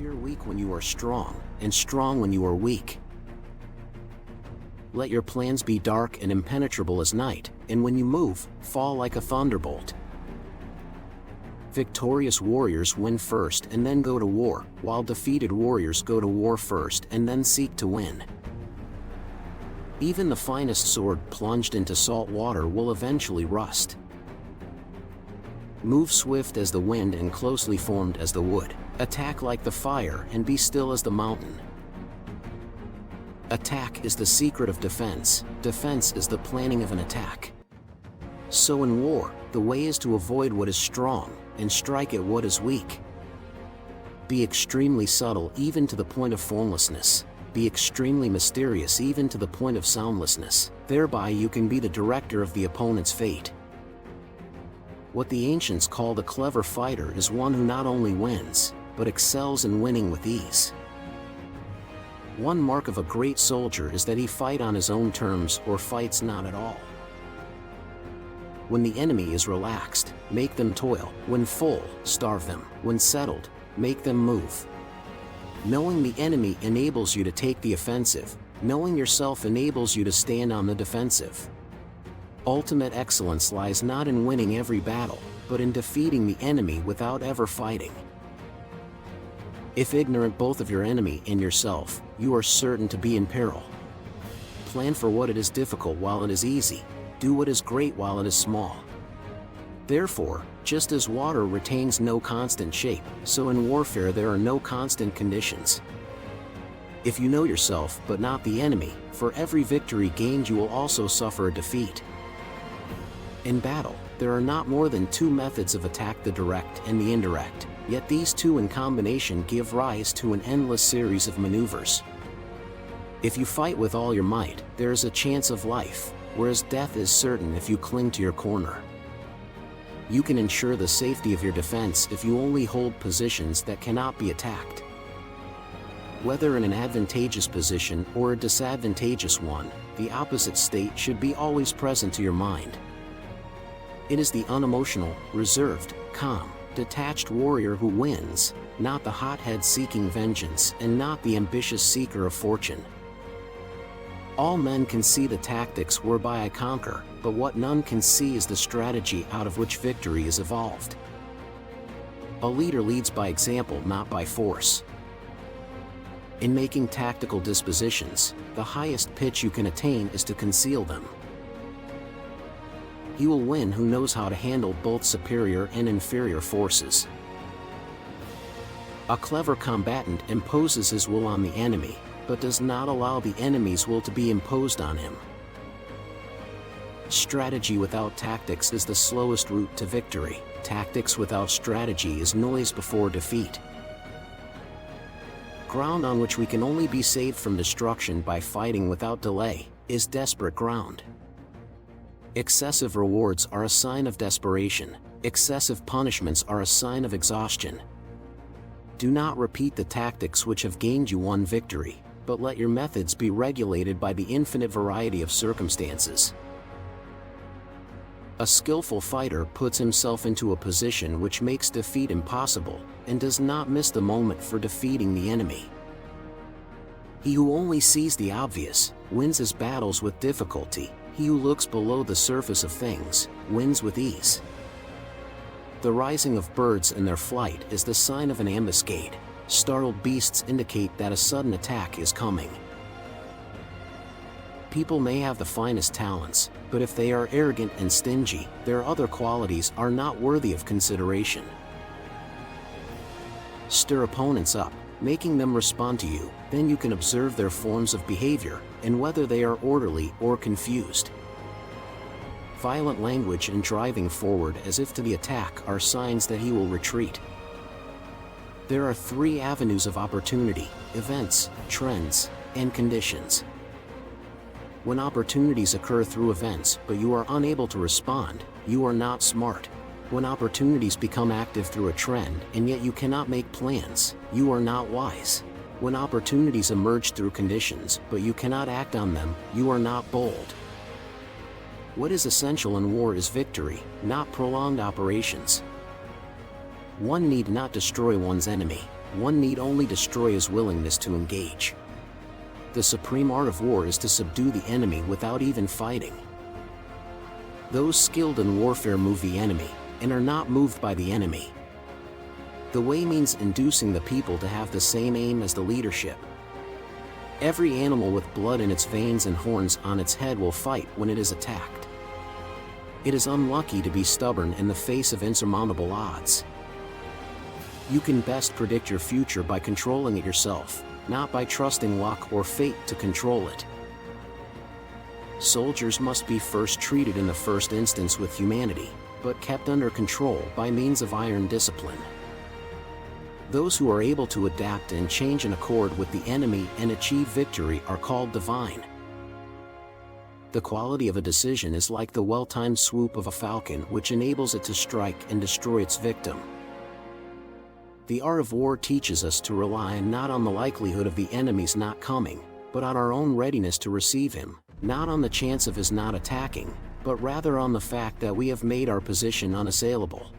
Appear weak when you are strong, and strong when you are weak. Let your plans be dark and impenetrable as night, and when you move, fall like a thunderbolt. Victorious warriors win first and then go to war, while defeated warriors go to war first and then seek to win. Even the finest sword plunged into salt water will eventually rust. Move swift as the wind and closely formed as the wood. Attack like the fire and be still as the mountain. Attack is the secret of defense. Defense is the planning of an attack. So in war, the way is to avoid what is strong and strike at what is weak. Be extremely subtle even to the point of formlessness. Be extremely mysterious even to the point of soundlessness. Thereby you can be the director of the opponent's fate. What the ancients called a clever fighter is one who not only wins, but excels in winning with ease. One mark of a great soldier is that he fight on his own terms or fights not at all. When the enemy is relaxed, make them toil. When full, starve them. When settled, make them move. Knowing the enemy enables you to take the offensive. Knowing yourself enables you to stand on the defensive. Ultimate excellence lies not in winning every battle, but in defeating the enemy without ever fighting. If ignorant both of your enemy and yourself, you are certain to be in peril. Plan for what it is difficult while it is easy. Do what is great while it is small. Therefore, just as water retains no constant shape, so in warfare there are no constant conditions. If you know yourself but not the enemy, for every victory gained you will also suffer a defeat. In battle, there are not more than two methods of attack: the direct and the indirect, yet these two in combination give rise to an endless series of maneuvers. If you fight with all your might, there is a chance of life, whereas death is certain if you cling to your corner. You can ensure the safety of your defense if you only hold positions that cannot be attacked. Whether in an advantageous position or a disadvantageous one, the opposite state should be always present to your mind. It is the unemotional, reserved, calm, detached warrior who wins, not the hothead seeking vengeance and not the ambitious seeker of fortune. All men can see the tactics whereby I conquer, but what none can see is the strategy out of which victory is evolved. A leader leads by example, not by force. In making tactical dispositions, the highest pitch you can attain is to conceal them. He will win who knows how to handle both superior and inferior forces. A clever combatant imposes his will on the enemy, but does not allow the enemy's will to be imposed on him. Strategy without tactics is the slowest route to victory. Tactics without strategy is noise before defeat. Ground on which we can only be saved from destruction by fighting without delay is desperate ground. Excessive rewards are a sign of desperation. Excessive punishments are a sign of exhaustion. Do not repeat the tactics which have gained you one victory, but let your methods be regulated by the infinite variety of circumstances. A skillful fighter puts himself into a position which makes defeat impossible, and does not miss the moment for defeating the enemy. He who only sees the obvious, wins his battles with difficulty. He who looks below the surface of things, wins with ease. The rising of birds in their flight is the sign of an ambuscade. Startled beasts indicate that a sudden attack is coming. People may have the finest talents, but if they are arrogant and stingy, their other qualities are not worthy of consideration. Stir opponents up, making them respond to you, then you can observe their forms of behavior, and whether they are orderly or confused. Violent language and driving forward as if to the attack are signs that he will retreat. There are three avenues of opportunity: events, trends, and conditions. When opportunities occur through events but you are unable to respond, you are not smart. When opportunities become active through a trend and yet you cannot make plans, you are not wise. When opportunities emerge through conditions but you cannot act on them, you are not bold. What is essential in war is victory, not prolonged operations. One need not destroy one's enemy. one need only destroy his willingness to engage. The supreme art of war is to subdue the enemy without even fighting. Those skilled in warfare move the enemy, and are not moved by the enemy. The way means inducing the people to have the same aim as the leadership. Every animal with blood in its veins and horns on its head will fight when it is attacked. It is unlucky to be stubborn in the face of insurmountable odds. You can best predict your future by controlling it yourself, not by trusting luck or fate to control it. Soldiers must be first treated in the first instance with humanity, but kept under control by means of iron discipline. Those who are able to adapt and change in accord with the enemy and achieve victory are called divine. The quality of a decision is like the well-timed swoop of a falcon, which enables it to strike and destroy its victim. The art of war teaches us to rely not on the likelihood of the enemy's not coming, but on our own readiness to receive him, not on the chance of his not attacking, but rather on the fact that we have made our position unassailable.